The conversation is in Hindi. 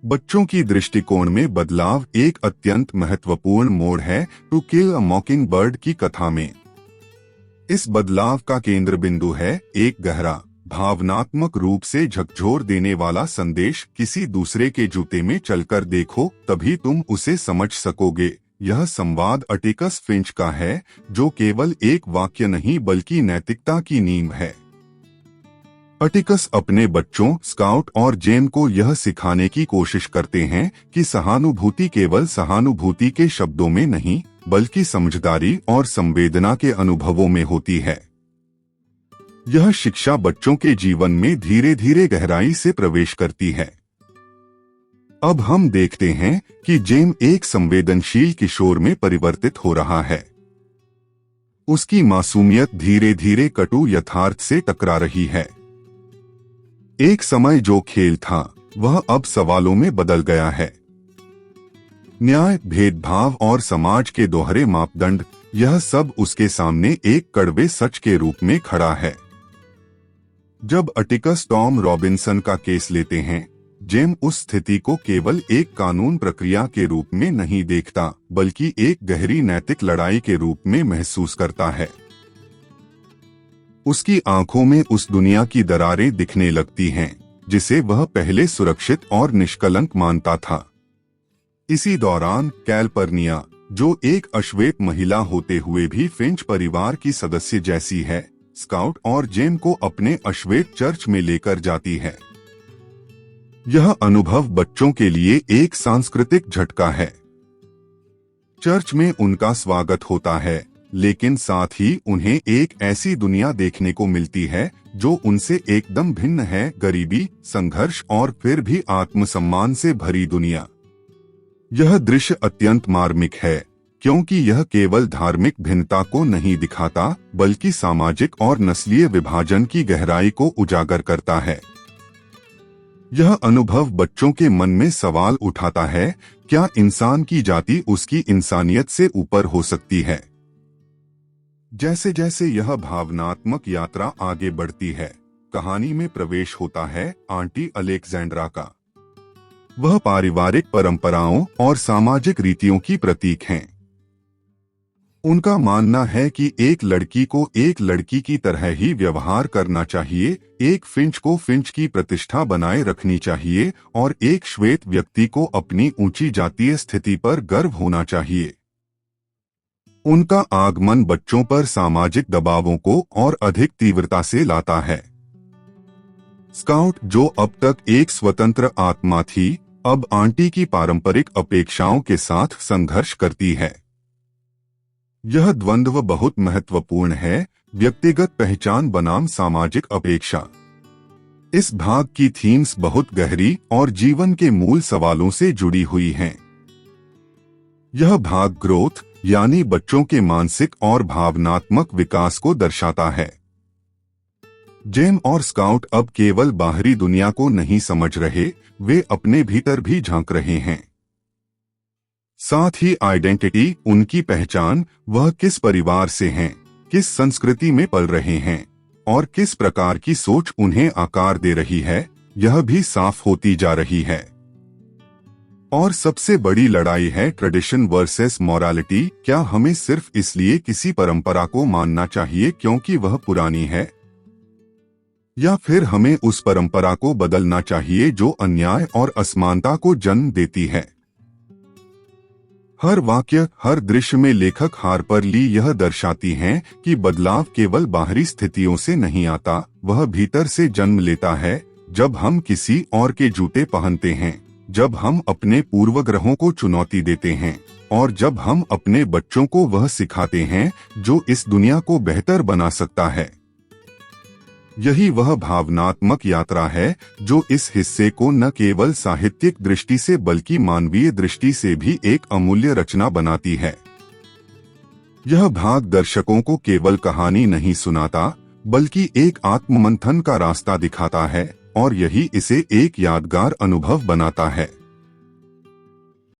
बच्चों की दृष्टिकोण में बदलाव एक अत्यंत महत्वपूर्ण मोड़ है टू किल अ मॉकिंग बर्ड की कथा में। इस बदलाव का केंद्र बिंदु है एक गहरा, भावनात्मक रूप से झकझोर देने वाला संदेश, किसी दूसरे के जूते में चलकर देखो तभी तुम उसे समझ सकोगे। यह संवाद अटिकस फिंच का है, जो केवल एक वाक्य नहीं बल्कि नैतिकता की नींव है। अटिकस अपने बच्चों स्काउट और जेम को यह सिखाने की कोशिश करते हैं कि सहानुभूति केवल सहानुभूति के शब्दों में नहीं बल्कि समझदारी और संवेदना के अनुभवों में होती है। यह शिक्षा बच्चों के जीवन में धीरे धीरे गहराई से प्रवेश करती है। अब हम देखते हैं कि जेम एक संवेदनशील किशोर में परिवर्तित हो रहा है। उसकी मासूमियत धीरे धीरे कटु यथार्थ से टकरा रही है। एक समय जो खेल था वह अब सवालों में बदल गया है। न्याय, भेदभाव और समाज के दोहरे मापदंड, यह सब उसके सामने एक कड़वे सच के रूप में खड़ा है। जब अटिकस टॉम रॉबिन्सन का केस लेते हैं, जेम उस स्थिति को केवल एक कानून प्रक्रिया के रूप में नहीं देखता बल्कि एक गहरी नैतिक लड़ाई के रूप में महसूस करता है। उसकी आंखों में उस दुनिया की दरारें दिखने लगती हैं जिसे वह पहले सुरक्षित और निष्कलंक मानता था। इसी दौरान कैलपर्निया, जो एक अश्वेत महिला होते हुए भी फिंच परिवार की सदस्य जैसी है, स्काउट और जेम को अपने अश्वेत चर्च में लेकर जाती है। यह अनुभव बच्चों के लिए एक सांस्कृतिक झटका है। चर्च में उनका स्वागत होता है, लेकिन साथ ही उन्हें एक ऐसी दुनिया देखने को मिलती है जो उनसे एकदम भिन्न है, गरीबी, संघर्ष और फिर भी आत्मसम्मान से भरी दुनिया। यह दृश्य अत्यंत मार्मिक है क्योंकि यह केवल धार्मिक भिन्नता को नहीं दिखाता बल्कि सामाजिक और नस्लीय विभाजन की गहराई को उजागर करता है। यह अनुभव बच्चों के मन में सवाल उठाता है, क्या इंसान की जाति उसकी इंसानियत से ऊपर हो सकती है? जैसे जैसे यह भावनात्मक यात्रा आगे बढ़ती है, कहानी में प्रवेश होता है आंटी अलेक्जेंड्रा का। वह पारिवारिक परंपराओं और सामाजिक रीतियों की प्रतीक हैं। उनका मानना है कि एक लड़की को एक लड़की की तरह ही व्यवहार करना चाहिए, एक फिंच को फिंच की प्रतिष्ठा बनाए रखनी चाहिए और एक श्वेत व्यक्ति को अपनी ऊंची जातीय स्थिति पर गर्व होना चाहिए। उनका आगमन बच्चों पर सामाजिक दबावों को और अधिक तीव्रता से लाता है। स्काउट, जो अब तक एक स्वतंत्र आत्मा थी, अब आंटी की पारंपरिक अपेक्षाओं के साथ संघर्ष करती है। यह द्वंद्व बहुत महत्वपूर्ण है, व्यक्तिगत पहचान बनाम सामाजिक अपेक्षा। इस भाग की थीम्स बहुत गहरी और जीवन के मूल सवालों से जुड़ी हुई हैं। यह भाग ग्रोथ यानी बच्चों के मानसिक और भावनात्मक विकास को दर्शाता है। जेम और स्काउट अब केवल बाहरी दुनिया को नहीं समझ रहे, वे अपने भीतर भी झांक रहे हैं। साथ ही आइडेंटिटी, उनकी पहचान, वह किस परिवार से हैं, किस संस्कृति में पल रहे हैं और किस प्रकार की सोच उन्हें आकार दे रही है, यह भी साफ होती जा रही है। और सबसे बड़ी लड़ाई है ट्रेडिशन वर्सेस मॉरलिटी। क्या हमें सिर्फ इसलिए किसी परंपरा को मानना चाहिए क्योंकि वह पुरानी है, या फिर हमें उस परंपरा को बदलना चाहिए जो अन्याय और असमानता को जन्म देती है? हर वाक्य, हर दृश्य में लेखक हार्पर ली यह दर्शाती हैं कि बदलाव केवल बाहरी स्थितियों से नहीं आता, वह भीतर से जन्म लेता है। जब हम किसी और के जूते पहनते हैं, जब हम अपने पूर्वग्रहों को चुनौती देते हैं और जब हम अपने बच्चों को वह सिखाते हैं जो इस दुनिया को बेहतर बना सकता है। यही वह भावनात्मक यात्रा है जो इस हिस्से को न केवल साहित्यिक दृष्टि से बल्कि मानवीय दृष्टि से भी एक अमूल्य रचना बनाती है। यह भाग दर्शकों को केवल कहानी नहीं सुनाता बल्कि एक आत्ममंथन का रास्ता दिखाता है और यही इसे एक यादगार अनुभव बनाता है।